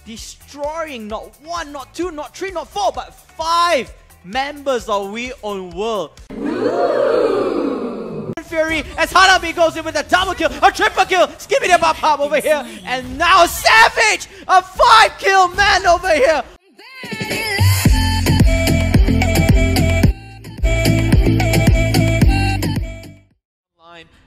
destroying not 1, not 2, not 3, not 4, but 5 members of We Own World. Fury as Hanabi goes in with a double kill, a triple kill, skipping the pop over here, and now Savage, a 5-kill man over here.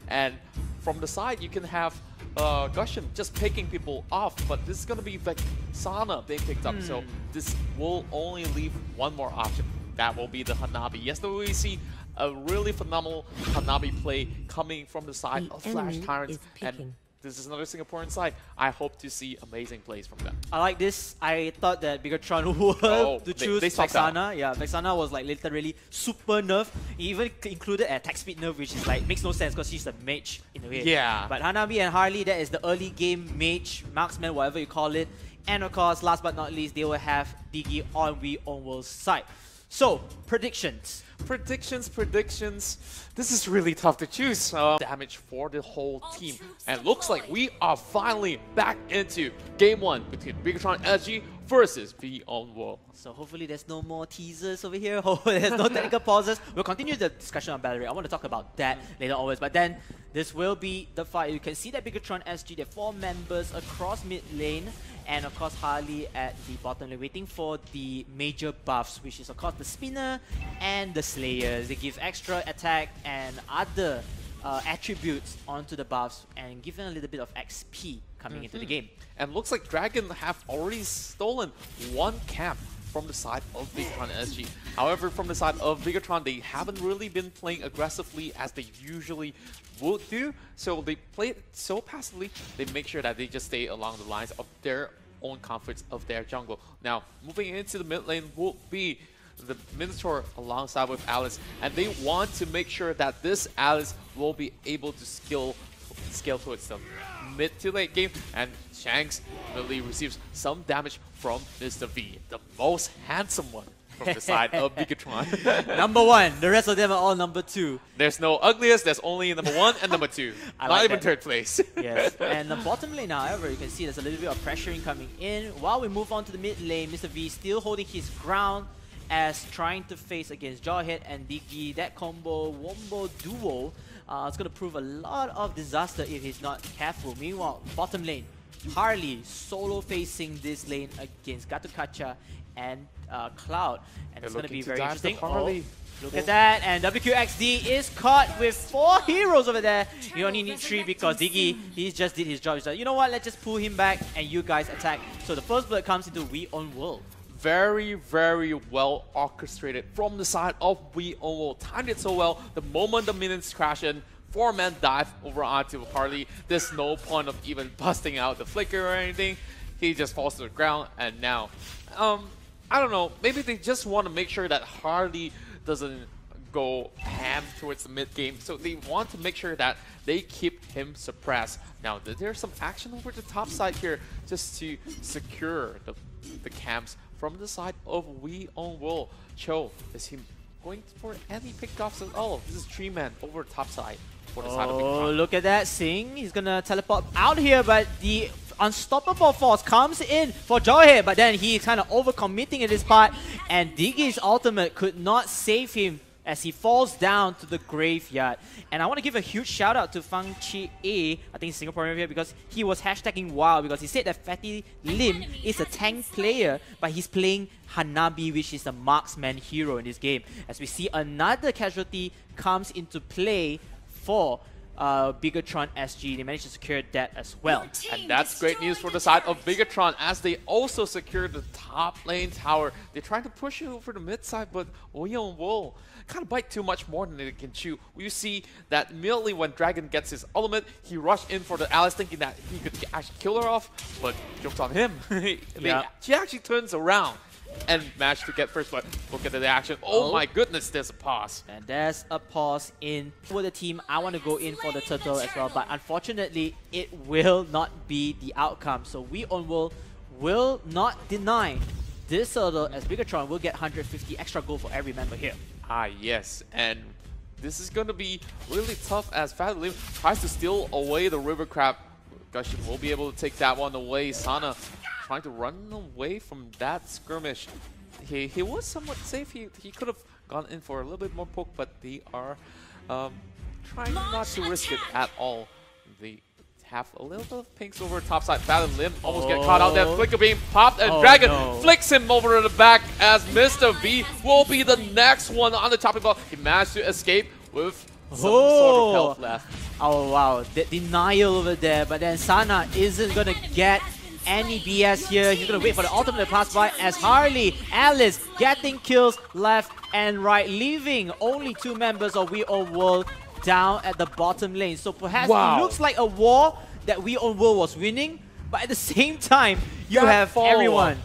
And from the side, you can have Gushin just picking people off, but this is going to be Vexana being picked up, so this will only leave one more option. That will be the Hanabi. Yesterday we see a really phenomenal Hanabi play coming from the side of Flash Tyrants, and this is another Singaporean side. I hope to see amazing plays from them. I like this. I thought that Bigetron were to choose Vexana. Yeah, Vexana was like literally super nerf. He even included a attack speed nerf, which is like makes no sense because she's a mage in a way. Yeah. But Hanabi and Harley, that is the early game mage, marksman, whatever you call it. And of course, last but not least, they will have Digi on We Own World's side. So, predictions. Predictions. This is really tough to choose. Damage for the whole team. And looks like we are finally back into Game 1 between Bigetron SG versus We Own World. So hopefully there's no more teasers over here. Hopefully there's no technical pauses. We'll continue the discussion on Battery. I want to talk about that later always. But then, this will be the fight. You can see that Bigetron SG, there are 4 members across mid lane. And of course Harley at the bottom lane, waiting for the major buffs, which is of course the Spinner and the Slayers. They give extra attack and other attributes onto the buffs and give them a little bit of XP coming into the game. And looks like Dragon have already stolen 1 camp from the side of Bigetron SG. However, from the side of Bigetron, they haven't really been playing aggressively as they usually would do. So they play it so passively, they make sure that they just stay along the lines of their own comforts of their jungle. Now, moving into the mid lane will be the Minotaur alongside with Alice, and they want to make sure that this Alice will be able to scale towards the mid to late game, and Shanks really receives some damage from Mr. V, the most handsome one from the side of Bigetron. Number 1, the rest of them are all number 2. There's no ugliest, there's only number 1 and number 2. Not even third place. Yes, and the bottom lane, however, you can see there's a little bit of pressuring coming in. While we move on to the mid lane, Mr. V still holding his ground as trying to face against Jawhead and Digi. That combo, Wombo duo, it's going to prove a lot of disaster if he's not careful. Meanwhile, bottom lane, Harley solo facing this lane against Gatukacha and Cloud, and it's going to be very interesting. Look at that, and WQXD is caught with 4 heroes over there. You only need 3 because Digi, he just did his job. He's like, you know what, let's just pull him back and you guys attack. So the first blood comes into We Own World. Very, very well orchestrated from the side of We Own World. Timed it so well. The moment the minions crash in, 4-man dive over onto Harley. There's no point of even busting out the flicker or anything. He just falls to the ground, and now, I don't know, maybe they just want to make sure that Harley doesn't go ham towards the mid game, so they want to make sure that they keep him suppressed. Now, there's some action over the top side here just to secure the camps from the side of We Own World. Cho, is he going for any pickoffs at all? This is 3-man over top side for the side of Bigetron. Oh, look at that, Sing. He's gonna teleport out here, but the unstoppable force comes in for Jawhead, but then he's kind of overcommitting in this part, and Digi's ultimate could not save him as he falls down to the graveyard. And I want to give a huge shout out to Fang Chi A, I think Singaporean here, because he was hashtagging WoW because he said that Fatty Lim is a tank player, but he's playing Hanabi, which is a marksman hero in this game. As we see another casualty comes into play for Bigetron SG. They managed to secure that as well. And that's great news for the side of Bigetron as they also secured the top lane tower. They're trying to push it over the mid side, but We Own World kind of bite too much more than they can chew. You see that immediately when Dragon gets his ultimate, he rushed in for the Alice thinking that he could actually kill her off, but joke's on him. She actually turns around and managed to get first blood. Look at the action. Oh my goodness, there's a pause. And there's a pause in for the team. I want to go in for the turtle as well, but unfortunately, it will not be the outcome. So We Own World will not deny this turtle as Bigetron will get 150 extra gold for every member here. Ah, yes. And this is going to be really tough as Fat Lim tries to steal away the River Crab. Gushin will be able to take that one away. Sana trying to run away from that skirmish. He was somewhat safe. He could have gone in for a little bit more poke, but they are trying not to risk it at all. They have a little bit of pinks over topside. Phantom Limb almost get caught out there. Flicker being popped, and Dragon flicks him over to the back as Mr. V will be the next one on the chopping block. He managed to escape with some sort of health left. Oh wow, the denial over there, but then Sana isn't gonna get any BS here. He's gonna wait for the ultimate to pass by as Harley, Alice getting kills left and right, leaving only 2 members of We Own World down at the bottom lane. So perhaps it looks like a war that We Own World was winning, but at the same time, you have everyone.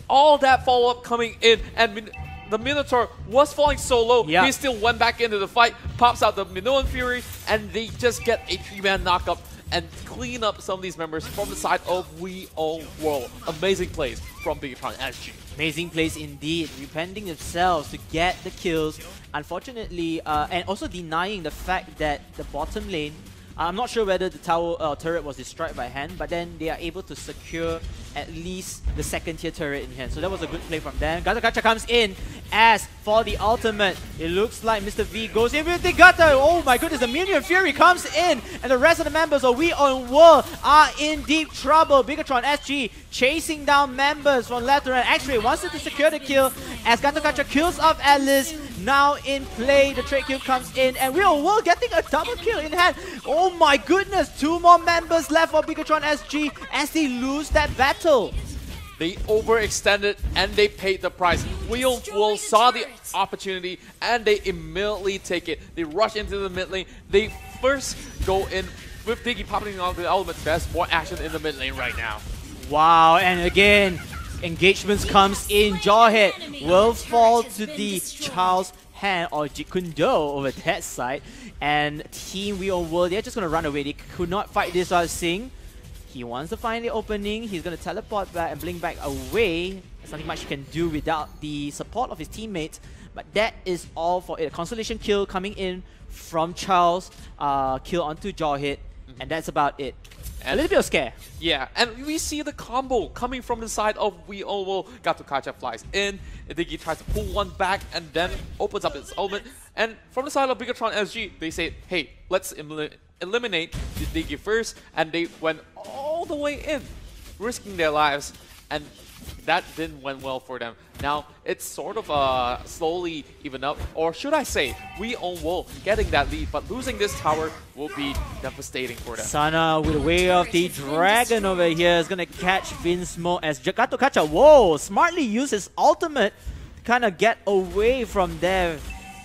All that follow-up coming in, and the Minotaur was falling so low. Yep. He still went back into the fight, pops out the Minoan Fury, and they just get a 3-man knockup and clean up some of these members from the side of We Own World. Amazing plays from Bigetron SG. Amazing plays indeed, repenting themselves to get the kills. Unfortunately, and also denying the fact that the bottom lane, I'm not sure whether the tower turret was destroyed by hand, but then they are able to secure at least the 2nd tier turret in hand. So that was a good play from them. Gata Gacha comes in. As for the ultimate, it looks like Mr. V goes in with the Gata. Oh my goodness, the Minion Fury comes in, and the rest of the members of We Own World are in deep trouble. Bigetron SG chasing down members from left to right. X-Ray wants to secure the kill as Gata Gacha kills off Alice. Now in play, the trade kill comes in, and We Own World getting a double kill in hand. Oh my goodness, 2 more members left for Bigetron SG as they lose that battle. They overextended and they paid the price. We Own World saw the opportunity and they immediately take it. They rush into the mid lane. They first go in with Diggy popping out the element best. More action in the mid lane right now. Wow, and again, engagements comes in. Jawhead will fall to the Child's Hand or Jeet Kune Do over that side. And Team We Own World, they're just going to run away. They could not fight this out. Sing. He wants to find the opening. He's going to teleport back and blink back away. There's nothing much he can do without the support of his teammates. But that is all for it. A consolation kill coming in from Charles. Kill onto Jawhead. And that's about it. And a little bit of scare. Yeah, and we see the combo coming from the side of We Own World. Gato Kacha flies in. Diggy tries to pull one back and then opens up his element. And from the side of Bigetron SG, they say, hey, let's eliminate the Diggy first. And they went all the way in, risking their lives. And that didn't went well for them. Now, it's sort of slowly even up. Or should I say, We Own World getting that lead, but losing this tower will be devastating for them. Sana with the way of the dragon over here is going to catch Vinsmoke as Gato Kacha, whoa, smartly used his ultimate to kind of get away from there.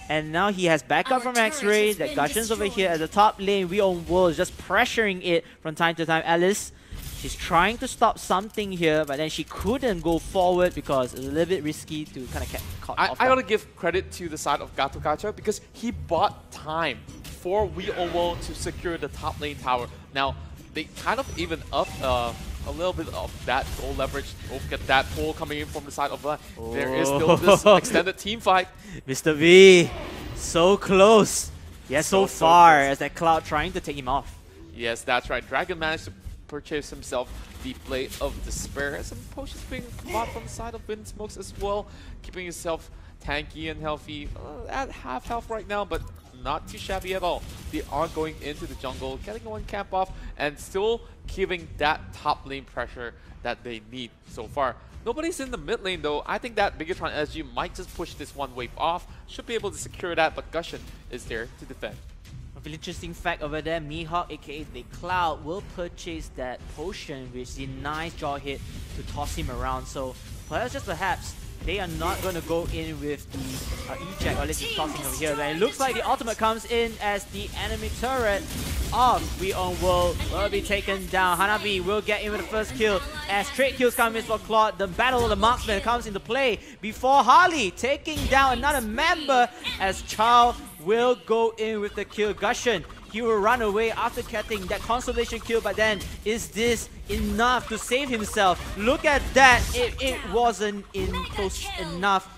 And now he has backup from X-Ray. That Gushion's over here at the top lane. We Own World is just pressuring it from time to time. Alice, she's trying to stop something here, but then she couldn't go forward because it's a little bit risky to kind of get caught off. I gotta give credit to the side of Gato Kacha because he bought time for We Own World to secure the top lane tower. Now, they kind of even up a little bit of that goal leverage. We'll get that pull coming in from the side of there is still this extended team fight. Mr. V, so close. Yet so far as that Cloud trying to take him off. Yes, that's right. Dragon managed to purchase himself the Blade of Despair. Some potions being bought from the side of Vinsmoke as well, keeping himself tanky and healthy. At half health right now, but not too shabby at all. They are going into the jungle, getting one camp off, and still giving that top lane pressure that they need so far. Nobody's in the mid lane though. I think that Bigetron SG might just push this one wave off. Should be able to secure that, but Gushon is there to defend. A very interesting fact over there, Mihawk aka the Cloud will purchase that potion which denies Jawhead to toss him around. So perhaps they are not going to go in with the eject, or at least it's tossing over here. But it looks like the ultimate comes in as the enemy turret of We Own World will be taken down. Hanabi will get in with the first kill as trade kills come in for Claude. The battle of the Marksman comes into play before Harley taking down another member as Chow will go in with the kill. Gushon, he will run away after getting that consolation kill, but then is this enough to save himself? Look at that, it wasn't close enough,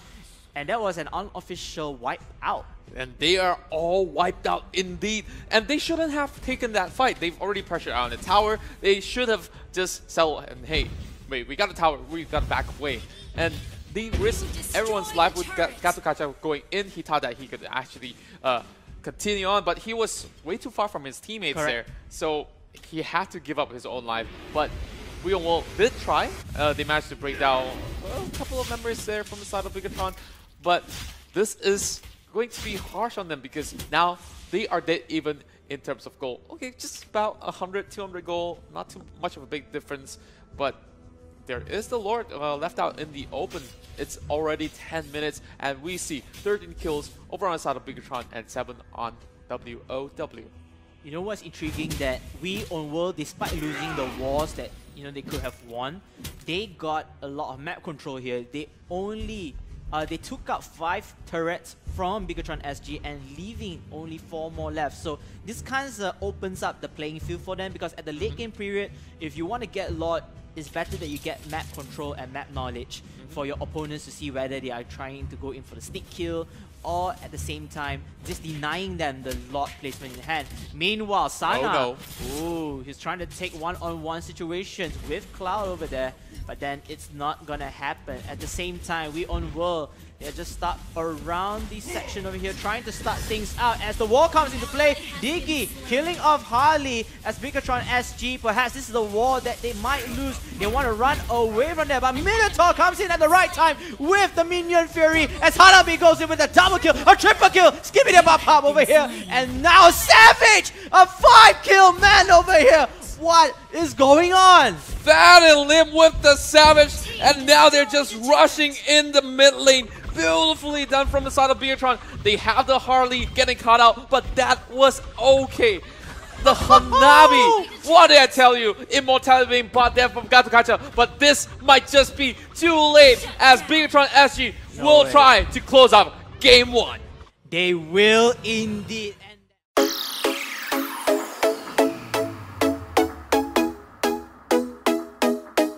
and that was an unofficial wipe out. And they are all wiped out indeed. And they shouldn't have taken that fight. They've already pressured out on the tower. They should have just settled and hey, wait, we got the tower, we got to back away. And they risked everyone's life with Gatukacha going in. He thought that he could actually continue on, but he was way too far from his teammates there. So he had to give up his own life. But Will did try. They managed to break down a couple of members there from the side of Bigetron. But this is going to be harsh on them because now they are dead even in terms of goal. Okay, just about 100, 200 goal. Not too much of a big difference. But there is the Lord left out in the open. It's already 10 minutes and we see 13 kills over on the side of Bigetron and 7 on WOW. You know what's intriguing? That we on World, despite losing the wars that they could have won, they got a lot of map control here. They only they took out 5 turrets from Bigetron SG and leaving only 4 more left. So this kind of opens up the playing field for them, because at the late game period, if you want to get Lord, it's better that you get map control and map knowledge for your opponents to see whether they are trying to go in for the sneak kill or at the same time just denying them the Lord placement in hand. Meanwhile, Sana, ooh, he's trying to take one-on-one situations with Cloud over there, but then it's not gonna happen. At the same time, we on World, they're just stuck around this section over here, trying to start things out as the wall comes into play. Diggy killing off Harley as Bigetron SG. Perhaps this is the wall that they might lose. They want to run away from there, but Minotaur comes in at the right time with the Minion Fury as Hanabi goes in with a double kill, a triple kill, skipping the pop over here, and now Savage, a 5-kill man over here. What is going on? Fat and Limb with the Savage, and now they're just rushing in the mid lane. Beautifully done from the side of Bigetron. They have the Harley getting caught out, but that was okay. The Hanabi, what did I tell you? Immortality being bought there from Gatukacha, but this might just be too late as Bigetron SG will try to close out Game 1. They will indeed.